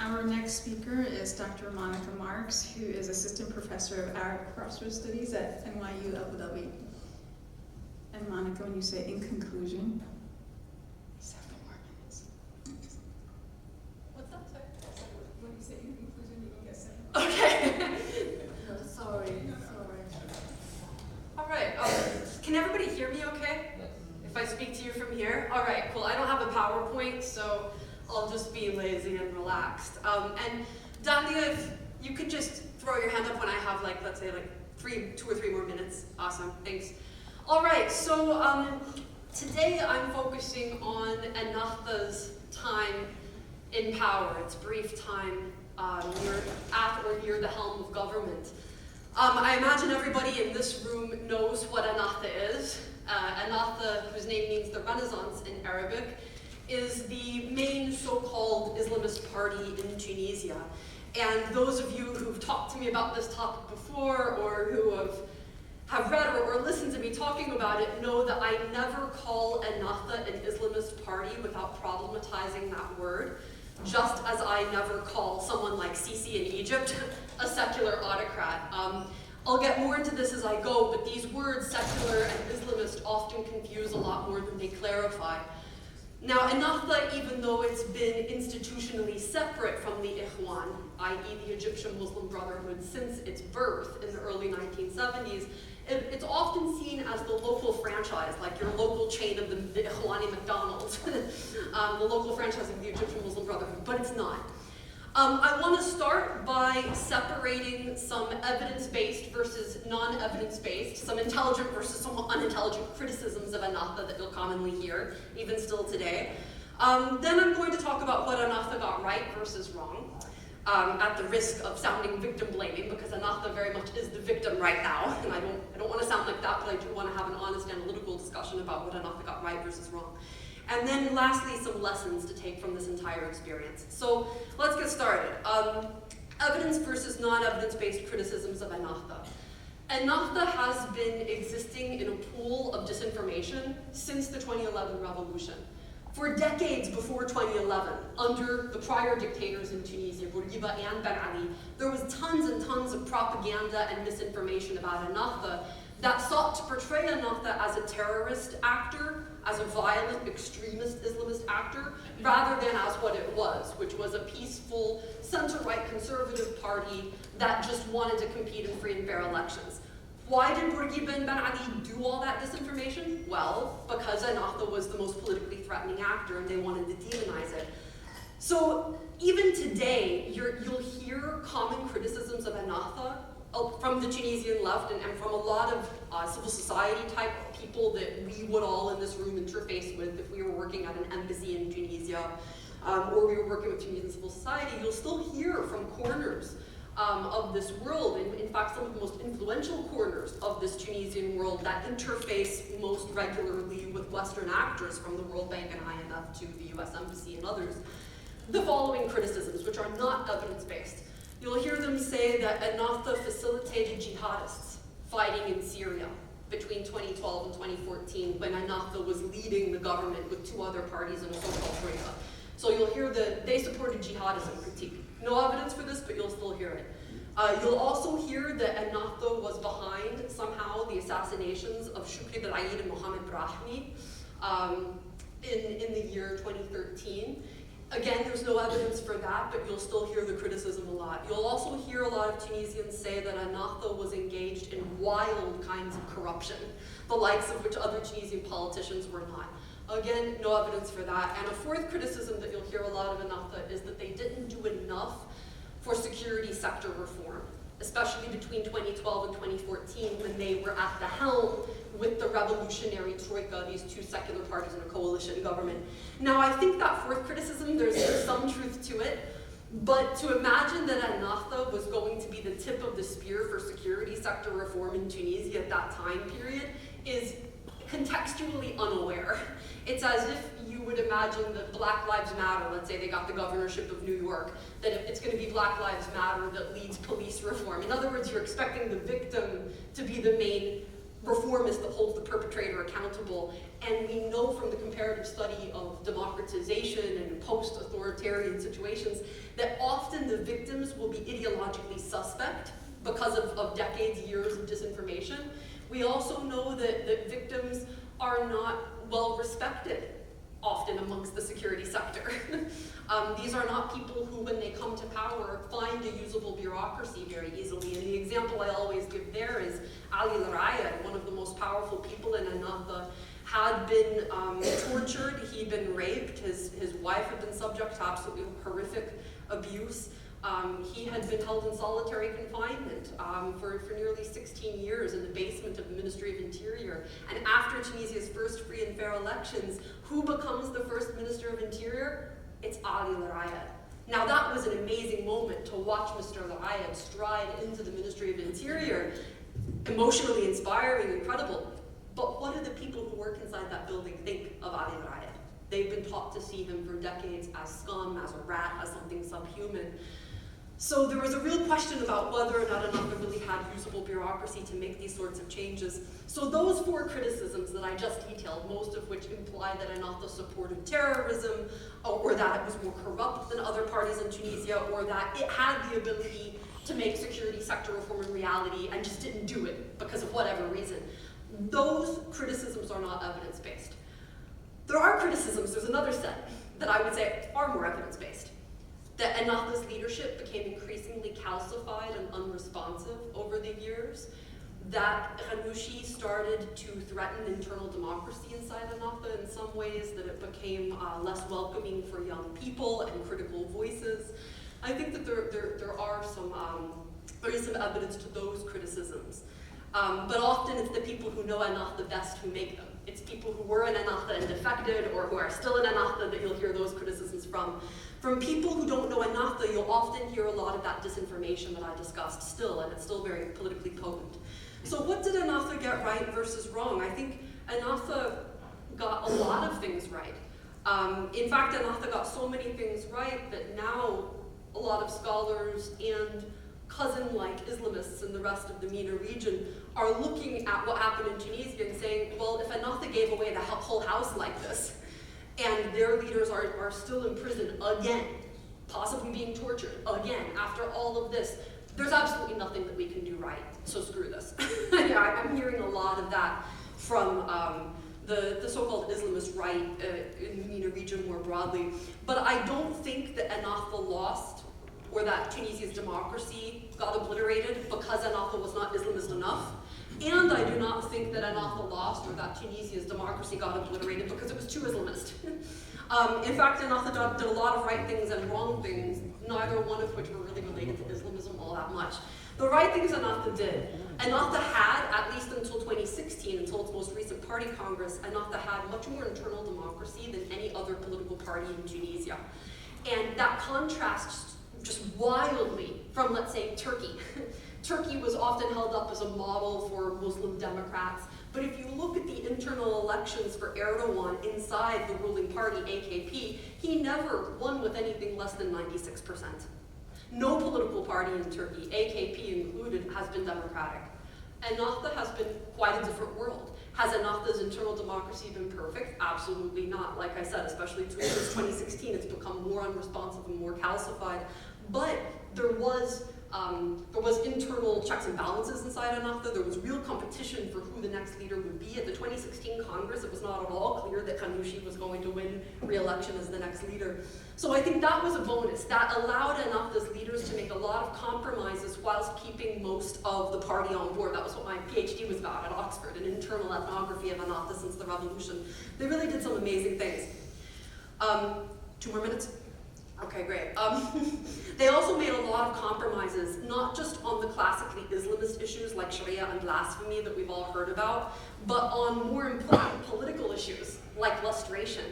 Our next speaker is Dr. Monica Marks, who is Assistant Professor of Arab Crossroad Studies at NYU Abu Dhabi. And Monica, when you say in conclusion, 7 more minutes. What's that, sorry? When you say in conclusion, you can get 7. Okay. No, sorry. All right. Can everybody hear me okay? If I speak to you from here? All right, cool. I don't have a PowerPoint, so I'll just be lazy and relaxed. And Dandia, if you could just throw your hand up when I have, like, let's say, like 2 or 3 more minutes. Awesome, thanks. All right, so today I'm focusing on Ennahda's time in power, its brief time at or near the helm of government. I imagine everybody in this room knows what Ennahda is. Ennahda, whose name means the Renaissance in Arabic, is the main so-called Islamist party in Tunisia. And those of you who've talked to me about this topic before or who have read or listened to me talking about it know that I never call Ennahda an Islamist party without problematizing that word, just as I never call someone like Sisi in Egypt a secular autocrat. I'll get more into this as I go, but these words, secular and Islamist, often confuse a lot more than they clarify. Now, Ennahda, even though it's been institutionally separate from the Ikhwan, i.e. the Egyptian Muslim Brotherhood, since its birth in the early 1970s, it's often seen as the local franchise, like your local chain of the Ikhwani McDonald's, the local franchise of the Egyptian Muslim Brotherhood, but it's not. I want to start by separating some evidence-based versus non-evidence-based, some intelligent versus some unintelligent criticisms of Ennahda that you'll commonly hear, even still today. Then I'm going to talk about what Ennahda got right versus wrong, at the risk of sounding victim-blaming, because Ennahda very much is the victim right now, and I don't want to sound like that, but I do want to have an honest analytical discussion about what Ennahda got right versus wrong. And then lastly, some lessons to take from this entire experience. So let's get started. Evidence versus non-evidence-based criticisms of Ennahda. Ennahda has been existing in a pool of disinformation since the 2011 revolution. For decades before 2011, under the prior dictators in Tunisia, Bourguiba and Ben Ali, there was tons and tons of propaganda and misinformation about Ennahda that sought to portray Ennahda as a terrorist actor, as a violent, extremist Islamist actor, rather than as what it was, which was a peaceful, center-right conservative party that just wanted to compete in free and fair elections. Why did Bourguiba and Ben Ali do all that disinformation? Well, because Ennahda was the most politically threatening actor and they wanted to demonize it. So even today, you'll hear common criticisms of Ennahda from the Tunisian left and from a lot of civil society type people that we would all in this room interface with if we were working at an embassy in Tunisia or we were working with Tunisian civil society. You'll still hear from corners of this world, and in fact some of the most influential corners of this Tunisian world that interface most regularly with Western actors from the World Bank and IMF to the US Embassy and others, the following criticisms, which are not evidence-based. You'll hear them say that Ennahda facilitated jihadists fighting in Syria between 2012 and 2014 when Ennahda was leading the government with 2 other parties in a so-called troika. So you'll hear that they supported jihadism critique. No evidence for this, but you'll still hear it. You'll also hear that Ennahda was behind somehow the assassinations of Shukri Belaid and Mohamed Brahmi in the year 2013. Again, there's no evidence for that, but you'll still hear the criticism a lot. You'll also hear a lot of Tunisians say that Ennahda was engaged in wild kinds of corruption, the likes of which other Tunisian politicians were not. Again, no evidence for that. And a fourth criticism that you'll hear a lot of Ennahda is that they didn't do enough for security sector reform, especially between 2012 and 2014 when they were at the helm with the revolutionary troika, these 2 secular parties in a coalition government. Now, I think that fourth criticism, there's some truth to it, but to imagine that Ennahda was going to be the tip of the spear for security sector reform in Tunisia at that time period is contextually unaware. It's as if you would imagine that Black Lives Matter, let's say they got the governorship of New York, that it's going to be Black Lives Matter that leads police reform. In other words, you're expecting the victim to be the main reformist that holds the perpetrator accountable. And we know from the comparative study of democratization and post-authoritarian situations that often the victims will be ideologically suspect because of decades, years of disinformation. We also know that victims are not well respected often amongst the security sector. These are not people who, when they come to power, find a usable bureaucracy very easily. And the example I always give there is Ali Larayat, one of the most powerful people in Ennahda, had been tortured, he'd been raped, his wife had been subject to absolutely horrific abuse. He had been held in solitary confinement for nearly 16 years in the basement of the Ministry of Interior. And after Tunisia's first free and fair elections, who becomes the first Minister of Interior? It's Ali Larayat. Now that was an amazing moment to watch Mr. Larayat stride into the Ministry of Interior. Emotionally inspiring, incredible. But what do the people who work inside that building think of Ali Larayat? They've been taught to see him for decades as scum, as a rat, as something subhuman. So there was a real question about whether or not Ennahda really had usable bureaucracy to make these sorts of changes. So those four criticisms that I just detailed, most of which imply that Ennahda supported terrorism, or that it was more corrupt than other parties in Tunisia, or that it had the ability to make security sector reform a reality and just didn't do it because of whatever reason. Those criticisms are not evidence-based. There are criticisms, there's another set, that I would say are more evidence-based. That Ennahda's leadership became increasingly calcified and unresponsive over the years. That Ghannouchi started to threaten internal democracy inside Ennahda in some ways, that it became less welcoming for young people and critical voices. I think that there is some evidence to those criticisms. But often it's the people who know Ennahda best who make them. It's people who were in Ennahda and defected, or who are still in Ennahda, that you'll hear those criticisms from. From people who don't know Ennahda, you'll often hear a lot of that disinformation that I discussed still, and it's still very politically potent. So what did Ennahda get right versus wrong? I think Ennahda got a lot of things right. In fact, Ennahda got so many things right that now a lot of scholars and cousin-like Islamists in the rest of the MENA region are looking at what happened in Tunisia and saying, well, if Ennahda gave away the whole house like this, and their leaders are still in prison again, possibly being tortured again after all of this, there's absolutely nothing that we can do right, so screw this. Yeah, I'm hearing a lot of that from the so-called Islamist right in the MENA region more broadly. But I don't think that Ennahda lost, or that Tunisia's democracy got obliterated because Ennahda was not Islamist enough. And I do not think that Ennahda lost, or that Tunisia's democracy got obliterated because it was too Islamist. In fact, Ennahda did a lot of right things and wrong things, neither one of which were really related to Islamism all that much. The right things Ennahda did. Ennahda had, at least until 2016, until its most recent party congress, Ennahda had much more internal democracy than any other political party in Tunisia. And that contrasts just wildly from, let's say, Turkey. Turkey was often held up as a model for Muslim Democrats, but if you look at the internal elections for Erdogan inside the ruling party, AKP, he never won with anything less than 96%. No political party in Turkey, AKP included, has been democratic. Ennahda has been quite a different world. Has Ennahda's internal democracy been perfect? Absolutely not. Like I said, especially since 2016, it's become more unresponsive and more calcified. But there was internal checks and balances inside Ennahda. There was real competition for who the next leader would be. At the 2016 Congress, it was not at all clear that Ghannouchi was going to win re-election as the next leader. So I think that was a bonus. That allowed Ennahda's leaders to make a lot of compromises whilst keeping most of the party on board. That was what my PhD was about at Oxford, an internal ethnography of Ennahda since the revolution. They really did some amazing things. 2 more minutes? Okay, great. They also made a lot of compromises, not just on the classically Islamist issues like Sharia and blasphemy that we've all heard about, but on more important political issues like lustration.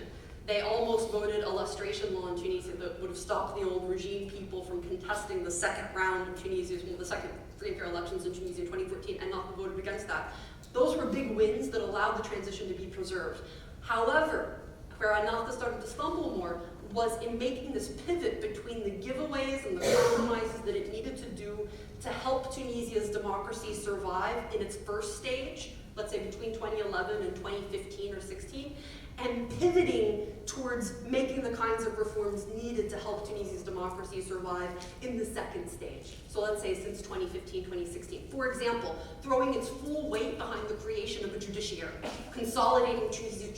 They almost voted a lustration law in Tunisia that would have stopped the old regime people from contesting the second round of the second free and fair elections in Tunisia in 2014, and Ennahda voted against that. Those were big wins that allowed the transition to be preserved. However, where Ennahda started to stumble more was in making this pivot between the giveaways and the compromises that it needed to do to help Tunisia's democracy survive in its first stage let's say between 2011 and 2015 or 16, and pivoting towards making the kinds of reforms needed to help Tunisia's democracy survive in the second stage. So let's say since 2015, 2016. For example, throwing its full weight behind the creation of a judiciary, consolidating Tunisia's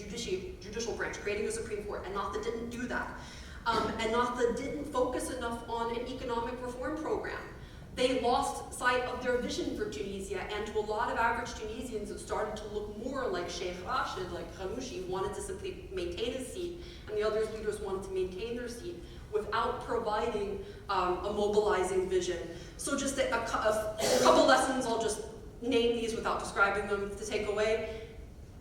judicial branch, creating a Supreme Court. Ennahda didn't do that. Ennahda didn't focus enough on an economic reform program. They lost sight of their vision for Tunisia, and to a lot of average Tunisians, it started to look more like Sheikh Rashid, like Ghanouchi, wanted to simply maintain his seat, and the other leaders wanted to maintain their seat without providing a mobilizing vision. So just a couple lessons, I'll just name these without describing them to take away.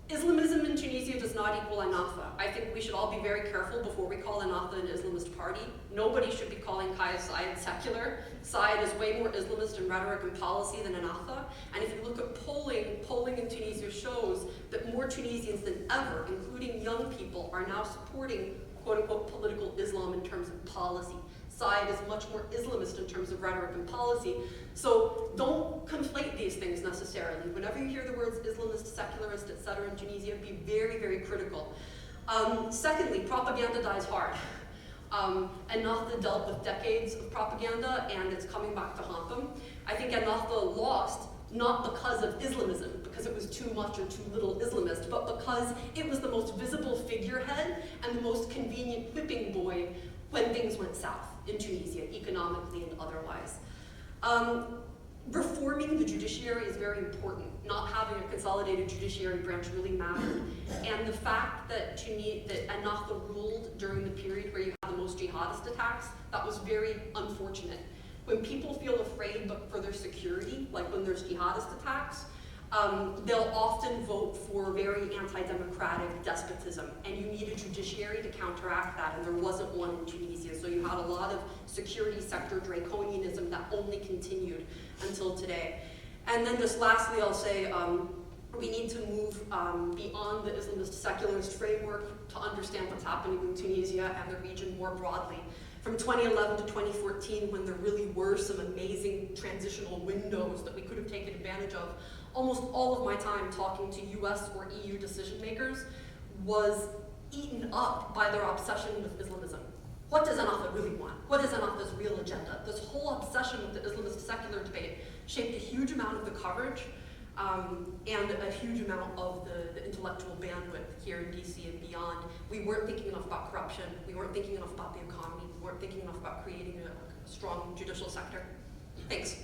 Islamism in Tunisia does not equal Ennahda. I think we should all be very careful before we call Ennahda an Islamist party. Nobody should be calling CSID secular. CSID is way more Islamist in rhetoric and policy than Ennahda. And if you look at polling in Tunisia shows that more Tunisians than ever, including young people, are now supporting quote-unquote political Islam in terms of policy. CSID is much more Islamist in terms of rhetoric and policy. So don't conflate these things necessarily. Whenever you hear the words Islamist, secularist, etc. in Tunisia, be very, very critical. Secondly, propaganda dies hard. Ennahda dealt with decades of propaganda, and it's coming back to haunt them. I think Ennahda lost not because of Islamism, because it was too much or too little Islamist, but because it was the most visible figurehead and the most convenient whipping boy when things went south in Tunisia, economically and otherwise. Reforming the judiciary is very important. Not having a consolidated judiciary branch really mattered. And the fact that Ennahda ruled during the period where you had the most jihadist attacks, that was very unfortunate. When people feel afraid but for their security, like when there's jihadist attacks, they'll often vote for very anti-democratic despotism, and you need a judiciary to counteract that, and there wasn't one in Tunisia, so you had a lot of security sector draconianism that only continued until today. And then just lastly, I'll say we need to move beyond the Islamist secularist framework to understand what's happening in Tunisia and the region more broadly. From 2011 to 2014, when there really were some amazing transitional windows that we could have taken advantage of, almost all of my time talking to US or EU decision makers was eaten up by their obsession with Islamism. What does Ennahda really want? What is Ennahda's real agenda? This whole obsession with the Islamist secular debate shaped a huge amount of the coverage and a huge amount of the intellectual bandwidth here in DC and beyond. We weren't thinking enough about corruption. We weren't thinking enough about the economy. We weren't thinking enough about creating a strong judicial sector. Thanks.